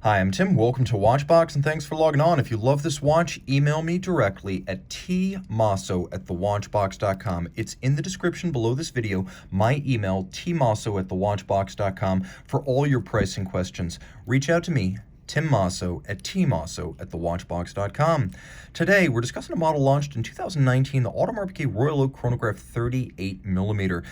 Hi, I'm Tim. Welcome to WatchBox, and thanks for logging on. If you love this watch, email me directly at tmosso@thewatchbox.com. It's in the description below this video, my email, tmosso@thewatchbox.com, for all your pricing questions. Reach out to me, Tim Mosso, at tmosso@thewatchbox.com. Today, we're discussing a model launched in 2019, the Audemars Piguet Royal Oak Chronograph 38mm.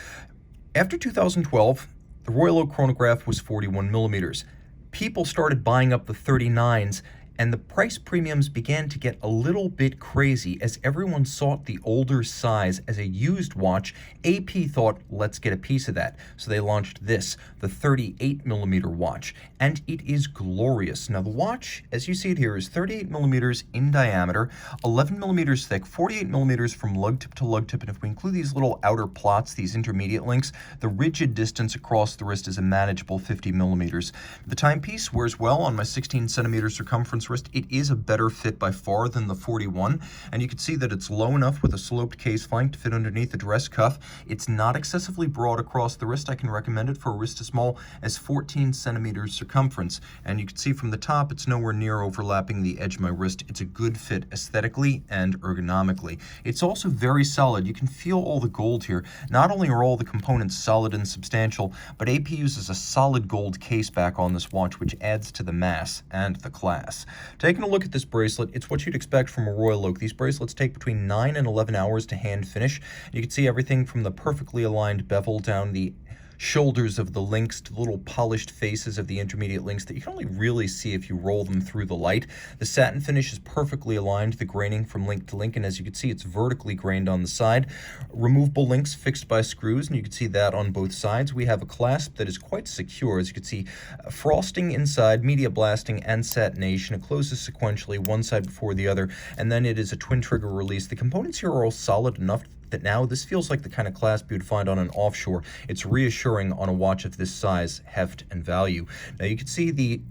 After 2012, the Royal Oak Chronograph was 41mm. People started buying up the 39s, and the price premiums began to get a little bit crazy as everyone sought the older size as a used watch. AP thought, let's get a piece of that. So they launched this, the 38mm watch, and it is glorious. Now the watch, as you see it here, is 38mm in diameter, 11mm thick, 48mm from lug tip to lug tip, and if we include these little outer plots, these intermediate links, the rigid distance across the wrist is a manageable 50mm. The timepiece wears well on my 16cm circumference wrist. It is a better fit by far than the 41, and you can see that it's low enough with a sloped case flank to fit underneath the dress cuff. It's not excessively broad across the wrist. I can recommend it for a wrist as small as 14cm circumference, and you can see from the top it's nowhere near overlapping the edge of my wrist. It's a good fit aesthetically and ergonomically. It's also very solid. You can feel all the gold here. Not only are all the components solid and substantial, but AP uses a solid gold case back on this watch, which adds to the mass and the class. Taking a look at this bracelet, it's what you'd expect from a Royal Oak. These bracelets take between 9 and 11 hours to hand finish. You can see everything from the perfectly aligned bevel down the shoulders of the links to the little polished faces of the intermediate links that you can only really see if you roll them through the light. The satin finish is perfectly aligned, the graining from link to link, and as you can see, it's vertically grained on the side. Removable links fixed by screws, and you can see that on both sides. We have a clasp that is quite secure. As you can see, frosting inside, media blasting, and satination. It closes sequentially, one side before the other, and then it is a twin trigger release. The components here are all solid enough that now this feels like the kind of clasp you'd find on an offshore. It's reassuring on a watch of this size, heft, and value. Now you can see the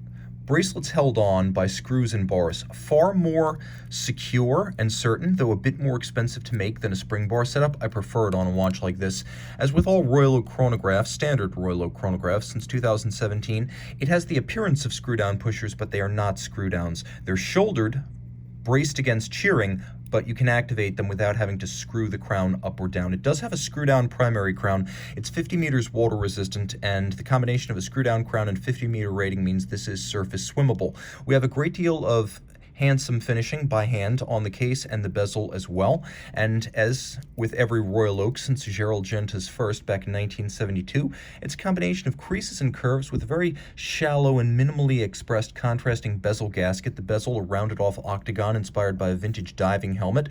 bracelets held on by screws and bars. Far more secure and certain, though a bit more expensive to make than a spring bar setup. I prefer it on a watch like this. As with all Royal Oak chronographs, standard Royal Oak chronographs since 2017, it has the appearance of screw-down pushers, but they are not screw-downs. They're shouldered, braced against shearing, but you can activate them without having to screw the crown up or down. It does have a screw-down primary crown. It's 50 meters water resistant, and the combination of a screw-down crown and 50-meter rating means this is surface swimmable. We have a great deal of handsome finishing by hand on the case and the bezel as well, and as with every Royal Oak since Gerald Genta's first back in 1972, it's a combination of creases and curves with a very shallow and minimally expressed contrasting bezel gasket. The bezel, a rounded off octagon inspired by a vintage diving helmet.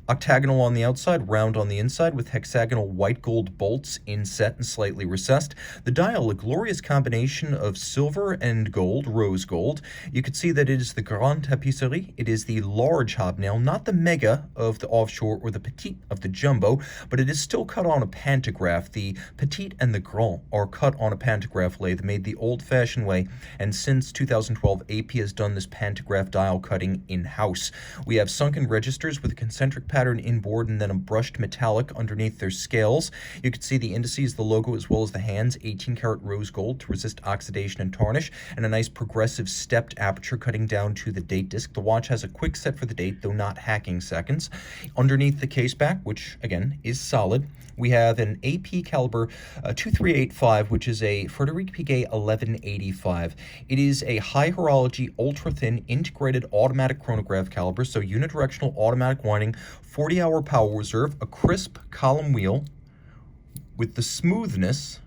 Octagonal on the outside, round on the inside, with hexagonal white gold bolts inset and slightly recessed. The dial, a glorious combination of silver and gold, rose gold. You can see that it is the Grande Tapisserie. It is the large hobnail, not the mega of the offshore or the petite of the jumbo, but it is still cut on a pantograph. The petite and the grand are cut on a pantograph lathe made the old-fashioned way, and since 2012, AP has done this pantograph dial cutting in-house. We have sunken registers with a concentric pattern inboard and then a brushed metallic underneath their scales. You can see the indices, the logo, as well as the hands, 18-karat rose gold to resist oxidation and tarnish, and a nice progressive stepped aperture cutting down to the date disc. The watch has a quick set for the date, though not hacking seconds. Underneath the case back, which again is solid, we have an AP caliber 2385, which is a Frederic Piguet 1185. It is a high horology, ultra-thin, integrated automatic chronograph caliber, so unidirectional automatic winding, 40-hour power reserve, a crisp column wheel with the smoothness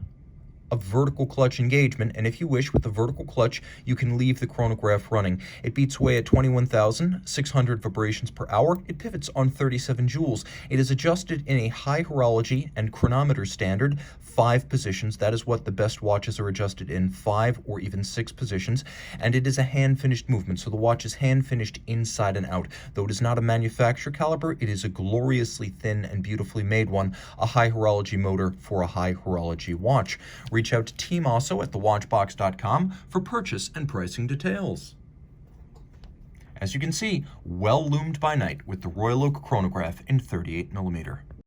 of vertical clutch engagement, and if you wish, with the vertical clutch, you can leave the chronograph running. It beats away at 21,600 vibrations per hour. It pivots on 37 joules. It is adjusted in a high horology and chronometer standard, 5 positions. That is what the best watches are adjusted in, 5 or even 6 positions, and it is a hand-finished movement, so the watch is hand-finished inside and out. Though it is not a manufacturer caliber, it is a gloriously thin and beautifully made one, a high horology motor for a high horology watch. Reach out to Team Mosso at thewatchbox.com for purchase and pricing details. As you can see, well loomed by night with the Royal Oak chronograph in 38mm.